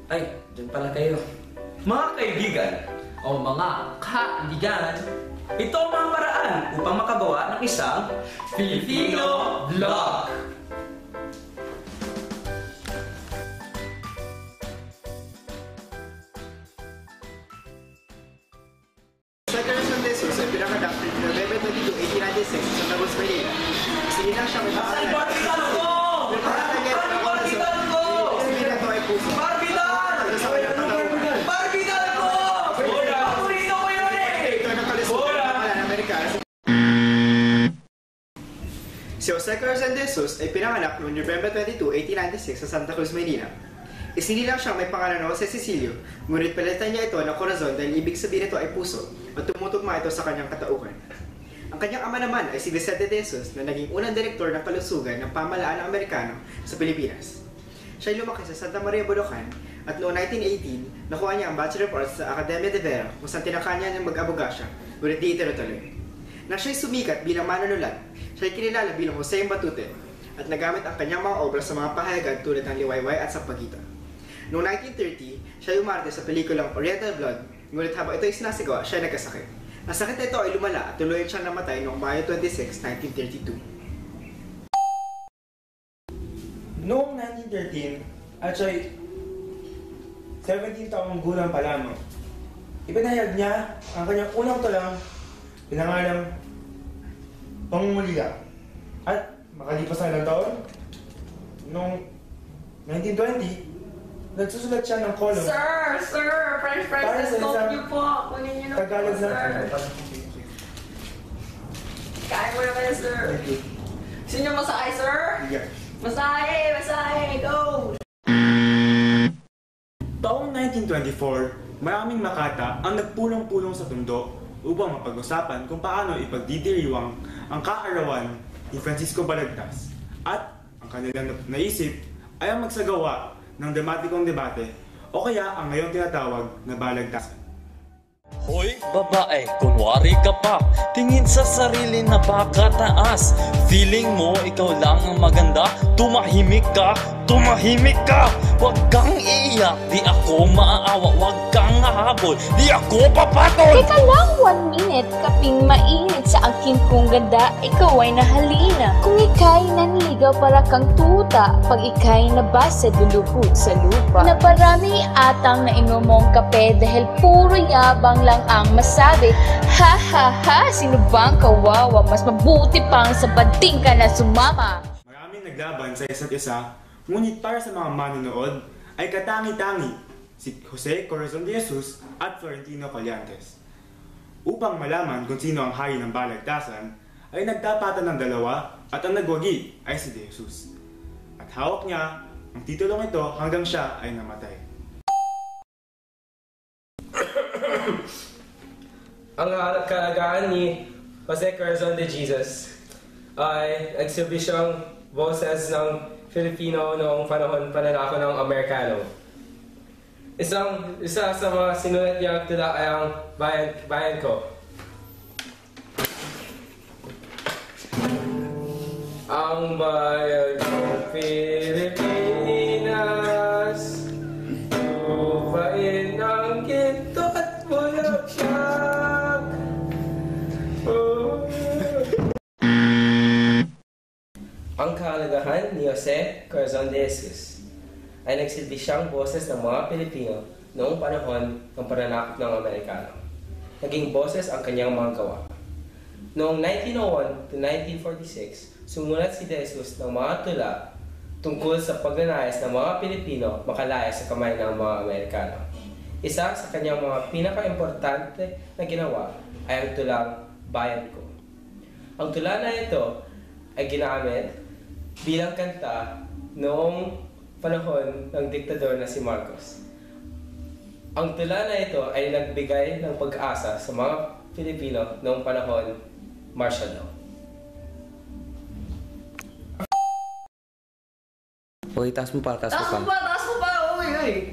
Ay, dyan pala kayo. Mga kaibigan, O mga kaibigan, ito ang mga paraan upang makagawa ng isang Filipino Vlog! Sa Corazon de Jesus ay pinaka-doctor ng November 22, 1896 sa Tagos, Manila. Sige na siya may Saan pangalan. barbitan ko? May pangalan ng Barbitan ko! Sige na ito ay puso. Barbitan! Ito sa kanyang katauhan. Barbitan ko! Hola! Paborito ko yun eh! Ito ang nakalusot ng pangalan ng Amerikano. Si Jose Corazon de Jesus ay pinanganak noong November 22, 1896 sa Santa Cruz, Manila. Isinilang siya may pangalan na Jose Cecilio, ngunit palitan niya ito ng Corazon dahil ibig sabihin ito ay puso at tumutugma ito sa kanyang katauhan. Ang kanyang ama naman ay si Vicente de Jesus na naging unang direktor ng kalusugan ng pamahalaan ng Amerikano sa Pilipinas. Siya ay lumaki sa Santa Maria, Bulacan at noong 1918, nakuha niya ang Bachelor of Arts sa Academia de Vera kung saan tinakya niya ng mag-abogasya, ngunit di ituloy. Nang siya'y sumikat bilang manunulat, siya ay kinilala bilang Jose Batute at nagamit ang kanyang mga obra sa mga pahayagan tulad ng Liwayway at Sampaguita. Noong 1930, siya ay umarte sa pelikulang Oriental Blood, ngunit habang ito ay sinasigawa, siya ay nagkasakit. Ang sakit na ito ay lumala at tuluyan siyang namatay noong Mayo 26, 1932. Noong 1913, at siya'y 17 taong gulang pa lamang, ipinahayag niya ang kanyang unang tulang pinangalang Pangungulila. At makalipas na ilang taon, noong 1920, nagsusulat siya ng kolom. Sir! French Para fries, sa stop isang niyo po! Kunin niyo na po, Tagalog sir! na. Kaya mo naman, sir! Thank you. Gusto niyo masahe, sir? Yeah. Masahe! Go! Taong 1924, maraming makata ang nagpulong-pulong sa Tondo upang mapag-usapan kung paano ipagdidiriwang ang kaarawan ni Francisco Balagtas. At ang kanilang naisip ay ang magsagawa ng dramatikong debate o kaya ang ngayong tinatawag na balagtasan. Hoy, babae, kunwari ka pa. Tingin sa sarili na baka taas. Feeling mo ikaw lang ang maganda. Tumahimik ka, tumahimik ka. Huwag kang iiyak, di ako maaawa. Huwag kang hahabol, di ako papatol. Teka lang 1 minute, kaping mainit sa akin kong ganda, ikaw ay nahalina. Kung ika'y nanligaw para kang tuta, pag ika'y nabasa dulubog sa lupa. Naparami atang nainom mong kape dahil puro yabang lang ang masabi. Ha ha ha, sino bang kawawa? Mas mabuti pang sa bading ka na sumama. Maraming naglaban sa isa't isa, ngunit para sa mga manonood ay katangi-tangi si Jose Corazon de Jesus at Florentino Collantes. Upang malaman kung sino ang hari ng balagtasan, ay nagtapatan ng dalawa at ang nagwagi ay si De Jesus. At hawak niya ang titulong ito hanggang siya ay namatay. Ang kaalagaan ni Jose Corazon de Jesus ay nagsilbi siyang boses ng Filipino noong panahon pananako ng Amerikano. Isa sa mga sinulat niyang tula ay ang bayan ko. Ang bayan kong Pilipinas, lupain ang ginto at bulaklak. Ang kahalagahan ni Jose Corazon de Jesus ay nagsilbi siyang boses ng mga Pilipino noong panahon ng pananakop ng Amerikano. Naging boses ang kanyang mga gawa. Noong 1901 to 1946, sumulat si De Jesus ng mga tula tungkol sa pagnanais ng mga Pilipino makalaya sa kamay ng mga Amerikano. Isa sa kanyang mga pinaka-importante na ginawa ay ang tulang Bayan Ko. Ang tula na ito ay ginamit bilang kanta noong panahon ng diktador na si Marcos. Ang tula na ito ay nagbigay ng pag-asa sa mga Pilipino noong panahon martial law. Uy, taas mo pa. Taas mo pa! Uy!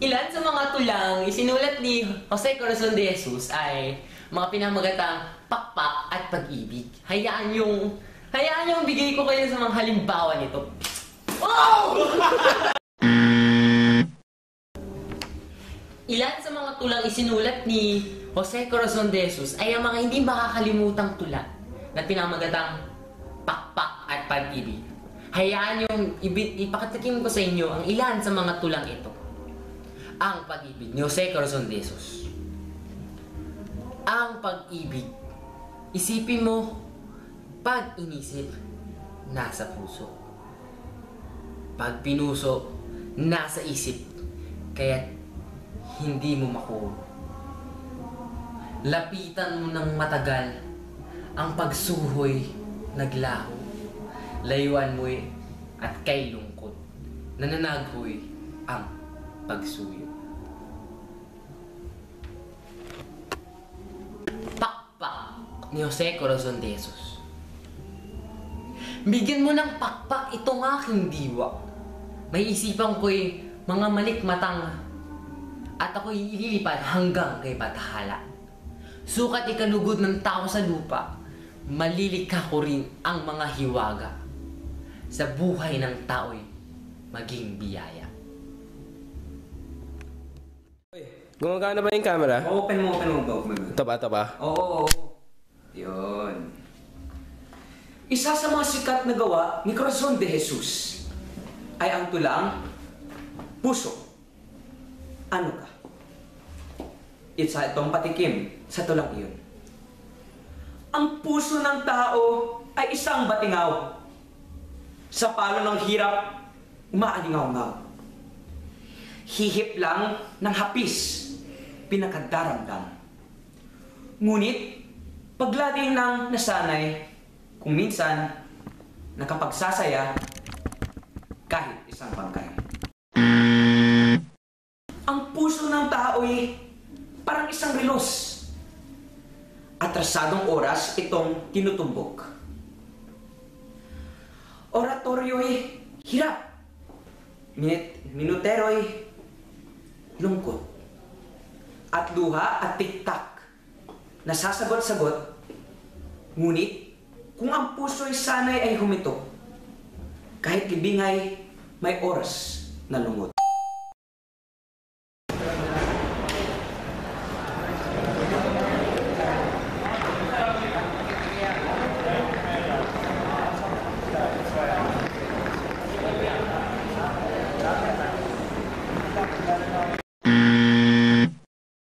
Ilan sa mga tulang isinulat ni Jose Corazon de Jesus ay mga pinamagatang pakpak at pag-ibig. Hayaan yung bigay ko kayo sa mga halimbawa nito. Oh! Ilan sa mga tulang isinulat ni Jose Corazon de Jesus ay ang mga hindi makakalimutang tula na pinamagatang Pakpak at Pag-ibig. Hayaan yung ipakatikim ko sa inyo ang ilan sa mga tulang ito. Ang Pag-ibig ni Jose Corazon de Jesus. Ang pag-ibig, isipin mo, pag inisip, nasa puso. Pag pinuso, nasa isip, kaya hindi mo makuha. Lapitan mo ng matagal, ang pagsuhoy naglaho. Layuan mo'y at kay lungkot, nananaghoy ang pagsuyo. Pakpak ni Jose Corazon de Jesus. Bigyan mo ng pakpak itong aking diwa. May isipan ko'y mga malikmatang at ako'y ililipad hanggang kay Batahala. Sukat ikalugod ng tao sa lupa, malilikha ko rin ang mga hiwaga. Sa buhay ng tao'y maging biyaya. Gumagana ba yung camera? Open mo. Ito ba? Oo. Yun. Isa sa mga sikat na gawa ni Corazon de Jesus ay ang tulang puso. Ano ka? Isa itong patikim sa tulang iyon. Ang puso ng tao ay isang batingaw. Sa palo ng hirap, umaalingaw-ngaw. Hihip lang ng hapis, pinakadaramdam. Ngunit, paglading ng nasanay, kung minsan, nakapagsasaya kahit isang bangkay. Ang puso ng tao'y parang isang relos. Atrasadong oras itong tinutumbok. Oratoryo'y hirap. Minutero'y lungkot. At luha at tiktak. Nasasagot-sagot. Ngunit, kung ang puso'y sanay ay humito, kahit libingay, may oras na lungot.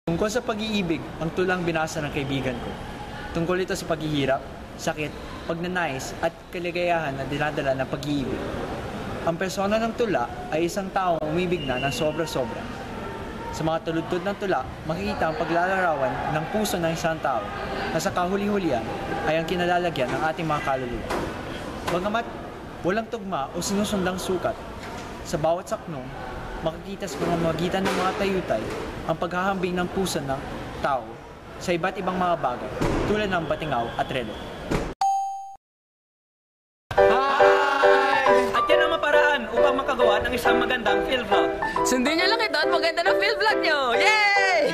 Tungkol sa pag-iibig, ang tulang binasa ng kaibigan ko. Tungkol ito sa paghihirap, sakit, pagnanais at kaligayahan na dinadala ng pag-iibig. Ang persona ng tula ay isang taong umibig na ng sobra-sobra. Sa mga tuludtod ng tula, makikita ang paglalarawan ng puso ng isang tao na sa kahuli-hulihan ay ang kinalalagyan ng ating mga kaluluwa. Bagamat walang tugma o sinusundang sukat, sa bawat saknong, makikita sa pamamagitan ng mga tayutay ang paghahambing ng puso ng tao sa iba't ibang mga bagay tulad ng batingaw at relo. At yan ang maparaan upang makagawa ng isang magandang field vlog. Sundin nyo lang ito at maganda na field vlog nyo! Yay!